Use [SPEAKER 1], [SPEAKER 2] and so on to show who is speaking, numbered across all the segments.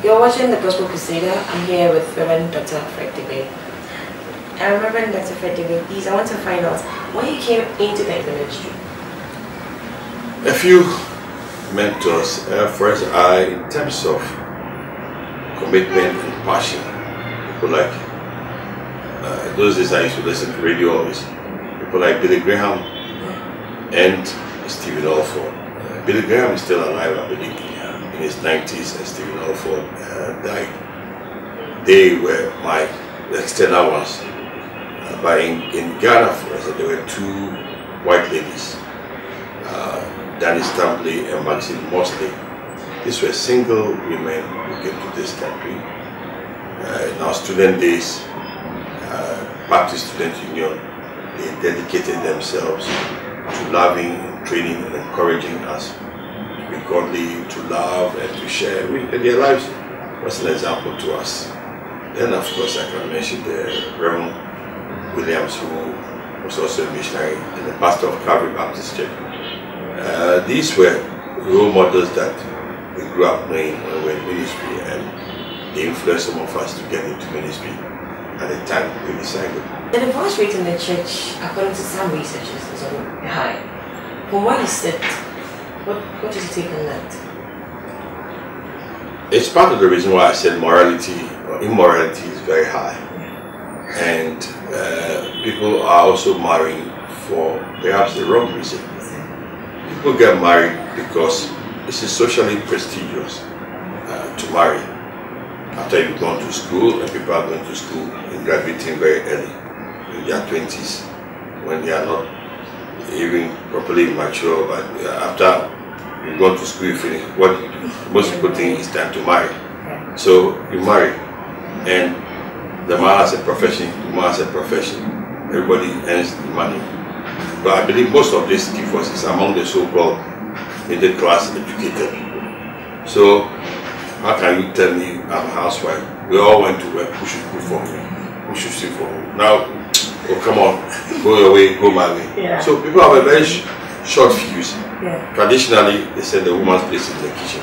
[SPEAKER 1] You're watching the Gospel Crusader. I'm here with Reverend Dr. Deegbe. Reverend Dr. Deegbe, please, I want to find out when you came into the ministry.
[SPEAKER 2] A few mentors. First, in terms of commitment and passion, people like those days I used to listen to radio always. People like Billy Graham and Stephen Alford. Billy Graham is still alive, I believe, in his 90s, and Stephen Alford died. They were my external ones. But in Ghana, for instance, there were two white ladies, Danny Stampley and Maxine Mosley. These were single women who came to this country. In our student days, Baptist Student Union, they dedicated themselves to loving, training, and encouraging us to be godly, to love, and to share. And their lives was an example to us. Then, of course, I can mention the Reverend Williams, who was also a missionary and the pastor of Calvary Baptist Church. These were role models that we grew up knowing when we were in ministry, and they influenced some of us to get into ministry at the time we decided.
[SPEAKER 1] The divorce rate in the church, according to some researchers, is high. From what is it? What is your take on that?
[SPEAKER 2] It's part of the reason why I said morality or immorality is very high. And people are also marrying for perhaps the wrong reason. People get married because it's socially prestigious to marry. After you've gone to school, and people are going to school and graduating very early, in their 20s, when they are not even properly mature, but after you've gone to school, you finish, what do you do? Most people think it's time to marry. So you marry, and the man has a profession, the woman has a profession, everybody earns the money. But I believe most of this divorce is among the so-called middle class educated people. So how can you tell me I'm a housewife? We all went to work, who should cook for me? Who should sleep for me? Now, oh come on, go your way, go my way. Yeah. So people have a very short fuse. Yeah. Traditionally, they said the woman's place is in the kitchen.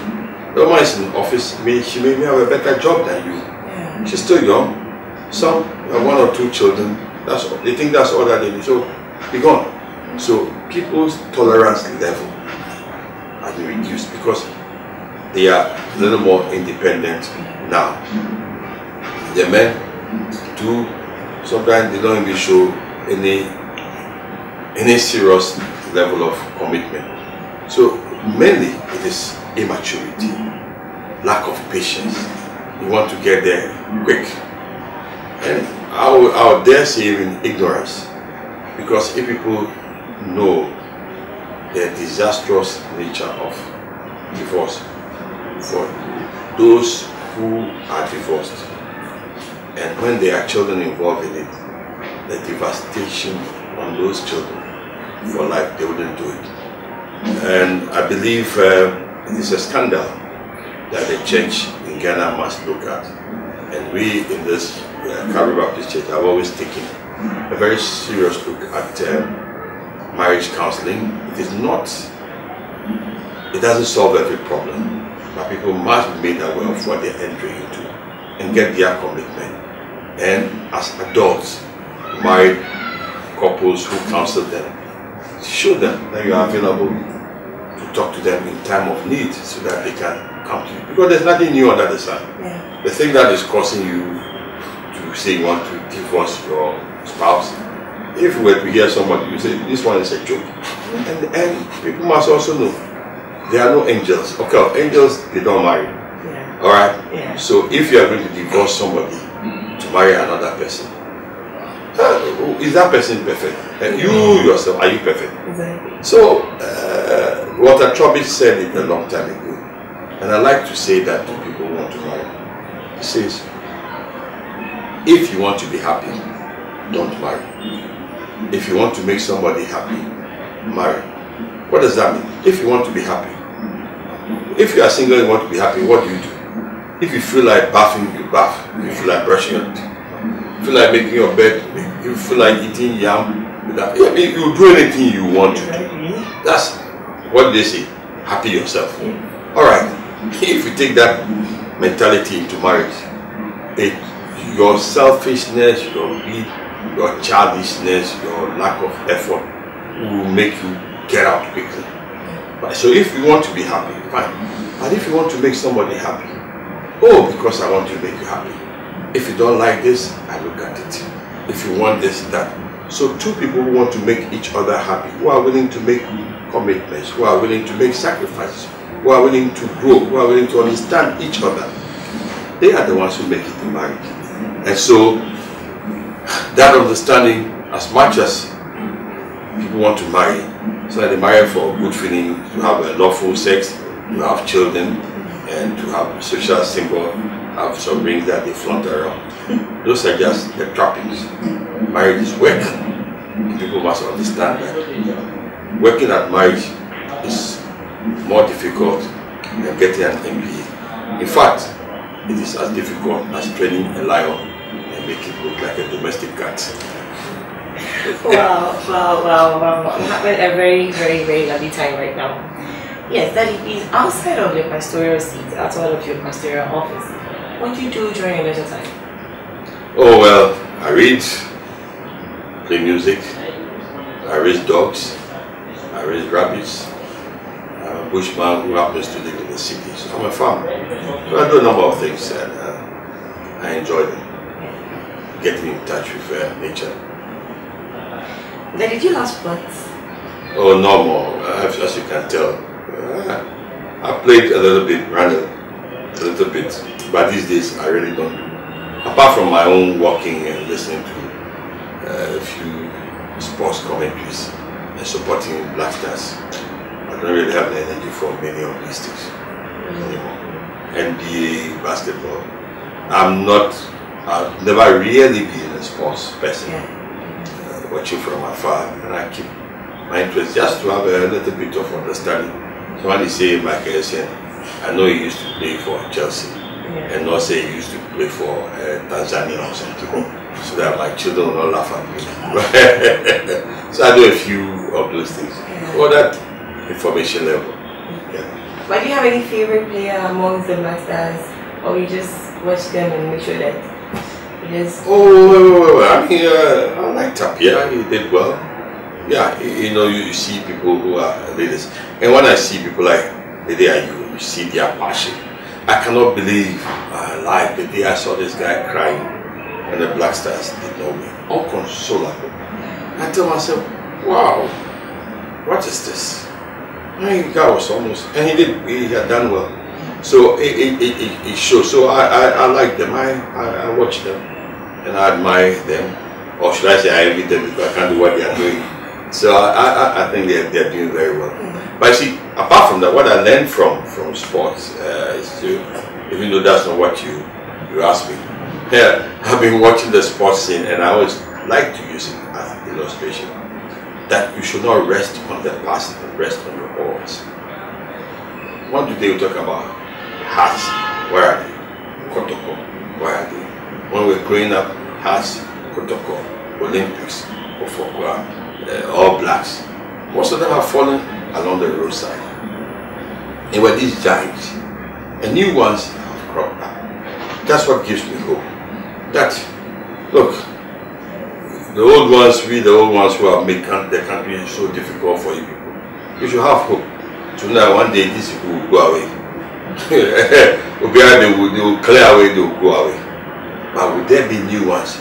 [SPEAKER 2] The woman is in the office, she may have a better job than you. Yeah. She's still young. Some have one or two children. That's all. They think that's all that they need. So be gone. So people's tolerance level has been reduced because they are a little more independent now. The men do, sometimes they don't even show any serious level of commitment. So mainly it is immaturity, lack of patience. You want to get there quick. And I would dare say even ignorance. Because if people know the disastrous nature of divorce for those who are divorced, and when there are children involved in it, the devastation on those children for life, they wouldn't do it. And I believe it is a scandal that the church in Ghana must look at. And we in this Calvary Baptist Church have always taken a very serious look at marriage counseling. It doesn't solve every problem, but people must be made aware of what they're entering into and get their commitment. And as adults, married couples who counsel them, show them that you are available to talk to them in time of need so that they can come to you. Because there's nothing new under the sun. Yeah. The thing that is causing you to say you want to divorce your spouse, if we were to hear somebody, you say, this one is a joke. And people must also know, there are no angels. Okay, angels, they don't marry. Yeah. Alright? Yeah. So if you are going to divorce somebody to marry another person, is that person perfect? And you yourself, are you perfect? Exactly. So, Walter Trowbridge said it a long time ago. And I like to say that to people who want to marry. He says, if you want to be happy, don't marry. If you want to make somebody happy, marry. What does that mean? If you want to be happy, if you are single and want to be happy, what do you do? If you feel like bathing, you bath. If you feel like brushing your teeth, you feel like making your bed, you feel like eating yam, you do anything you want to do. That's what they say, happy yourself. Alright, if you take that mentality into marriage. Your selfishness, your greed, your childishness, your lack of effort will make you get out quickly. So if you want to be happy, fine. But if you want to make somebody happy, oh, because I want to make you happy. If you don't like this, I look at it. If you want this, that. So two people who want to make each other happy, who are willing to make commitments, who are willing to make sacrifices, who are willing to grow, who are willing to understand each other, they are the ones who make it in marriage. And so that understanding, as much as people want to marry, so that they marry for good feeling, to have a lawful sex, to have children, and to have social symbol, have some rings that they flaunt around. Those are just the trappings. Marriage is work. People must understand that. Working at marriage is more difficult than getting an MBA. In fact, it is as difficult as training a lion and make it look like a domestic cat.
[SPEAKER 1] Wow, wow, wow, wow. I'm having a very, very, very lovely time right now. Yes, Daddy, please, outside of your pastoral seat, outside of your pastoral office, what do you do during your leisure time?
[SPEAKER 2] Oh, well, I read, play music, I raise dogs, I raise rabbits. I'm a bushman who happens to live in the city, so I'm a farmer. So I do a number of things and I enjoy them. Getting in touch with nature.
[SPEAKER 1] Then did you love sports?
[SPEAKER 2] Oh, no more. As you can tell. I played a little bit, ran a little bit, but these days I really don't. Apart from my own walking and listening to a few sports commentaries and supporting Black Stars, I don't really have the energy for many of these things anymore. NBA, basketball. I've never really been a sports person. Watching from afar, and I keep my interest just to have a little bit of understanding. So when they say Michael Essien, I know he used to play for Chelsea, and not say he used to play for Tanzania or something, so that my children will not laugh at me. So I do a few of those things for that information level.
[SPEAKER 1] But do you have any favorite player amongst the Black Stars, or you just watch them and make sure that? Yes.
[SPEAKER 2] Oh, I mean, I like Tapia. He did well. Yeah, you know, you see people who are leaders, and when I see people like the day you see their passion. I cannot believe like the day I saw this guy crying, and the Black Stars did not win. Inconsolable. I tell myself, wow, what is this? I mean, the guy was almost, and he had done well. So it shows. So I like them. I watch them. And I admire them, or should I say I envy them because I can't do what they are doing. So I think they're doing very well. But see, apart from that, what I learned from sports is to, even though that's not what you asked me, I've been watching the sports scene and I always like to use it as an illustration that you should not rest on the past and rest on your oars. One today we talk about hearts. Where are they? Kotoko. Where are they? When we were growing up, Hearts, Kotoko, Olympics, Ofokwa, All Blacks, most of them have fallen along the roadside. And were these giants, and new ones have cropped up. That's what gives me hope. That, look, the old ones who have made the country so difficult for you people, you should have hope. So now one day these people will go away. They will clear away, they will go away. But will there be new ones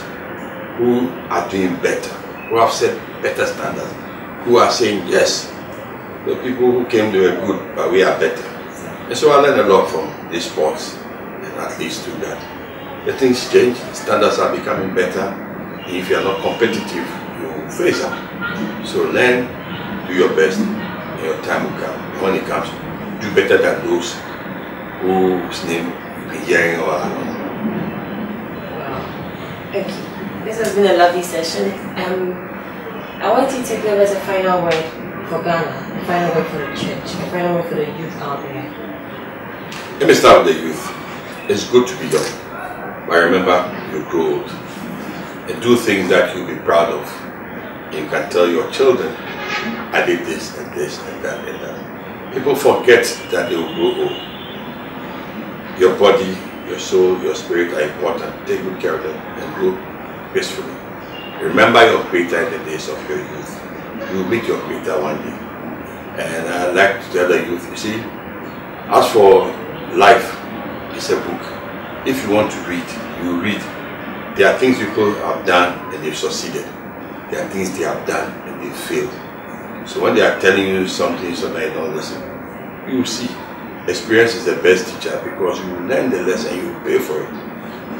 [SPEAKER 2] who are doing better, who have set better standards, who are saying, yes, the people who came, they were good, but we are better. And so I learned a lot from these sports, and at least do that. The things change, standards are becoming better. If you are not competitive, you will face up. So learn, do your best, and your time will come. And when it comes, do better than those whose name you've been hearing all along.
[SPEAKER 1] Okay, this has been a lovely session. I want you to give us a final word for Ghana, a final word for the church, a final word for the youth out there.
[SPEAKER 2] Let me start with the youth. It's good to be young, but remember, you grow old. And do things that you'll be proud of. You can tell your children, I did this and this and that and that. People forget that they will grow old. Your body, your soul, your spirit are important. Take good care of them and go peacefully. Remember your Creator in the days of your youth. You will meet your Creator one day. And I like to tell the youth, you see, as for life, it's a book. If you want to read, you read. There are things people have done and they've succeeded. There are things they have done and they've failed. So when they are telling you something so that you don't listen, you will see. Experience is the best teacher because you will learn the lesson, you will pay for it.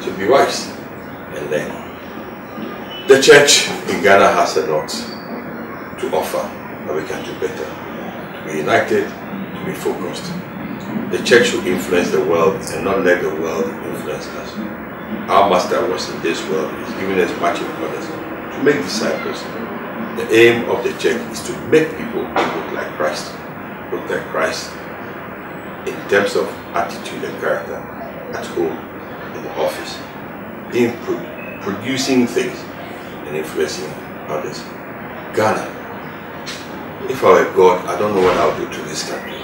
[SPEAKER 2] So be wise and learn. The church in Ghana has a lot to offer, but we can do better. To be united, to be focused. The church should influence the world and not let the world influence us. Our master was in this world, he's giving us much importance to make disciples. The aim of the church is to make people look like Christ. Look like Christ in terms of attitude and character, at home, in the office, in producing things and influencing others. Ghana, if I were God, I don't know what I would do to this country.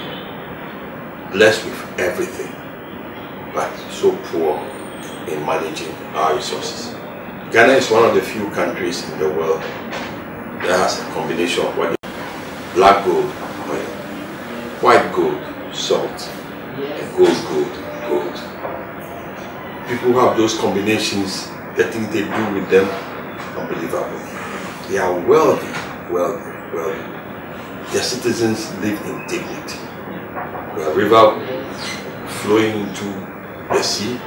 [SPEAKER 2] Blessed with everything, but so poor in managing our resources. Ghana is one of the few countries in the world that has a combination of what black gold, oil, white gold, salt, and gold. People who have those combinations, the things they do with them, unbelievable. They are wealthy. Their citizens live in dignity. A river flowing into the sea,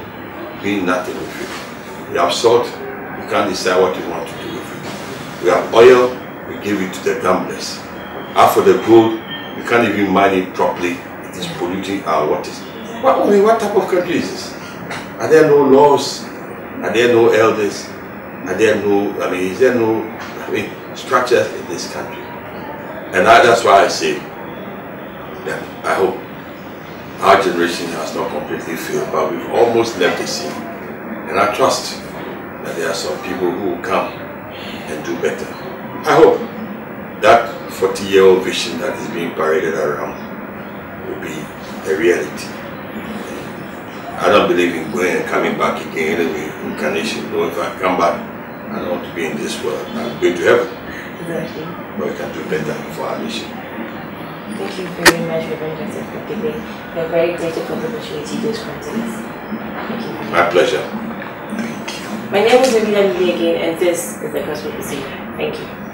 [SPEAKER 2] doing nothing with it. We have salt, you can't decide what you want to do with it. We have oil, we give it to the gamblers. As for the gold, we can't even mine it properly. It is polluting our waters. What type of country is this? Are there no laws? Are there no elders? Are there no, is there no, structures in this country? And that's why I say that I hope our generation has not completely failed, but we've almost left the scene. And I trust that there are some people who will come and do better. I hope that 40-year-old vision that is being paraded around will be a reality. I don't believe in going and coming back again anyway, incarnation. Though if I come back, I don't want to be in this world. I'm going to heaven.
[SPEAKER 1] Exactly.
[SPEAKER 2] But we can do better for our nation.
[SPEAKER 1] Thank you very much, Reverend Joseph, for giving a very grateful for the opportunity to explain to us. Thank you.
[SPEAKER 2] My pleasure.
[SPEAKER 1] My name is Deegbe again, and this is the Gospel Crusader. Thank you.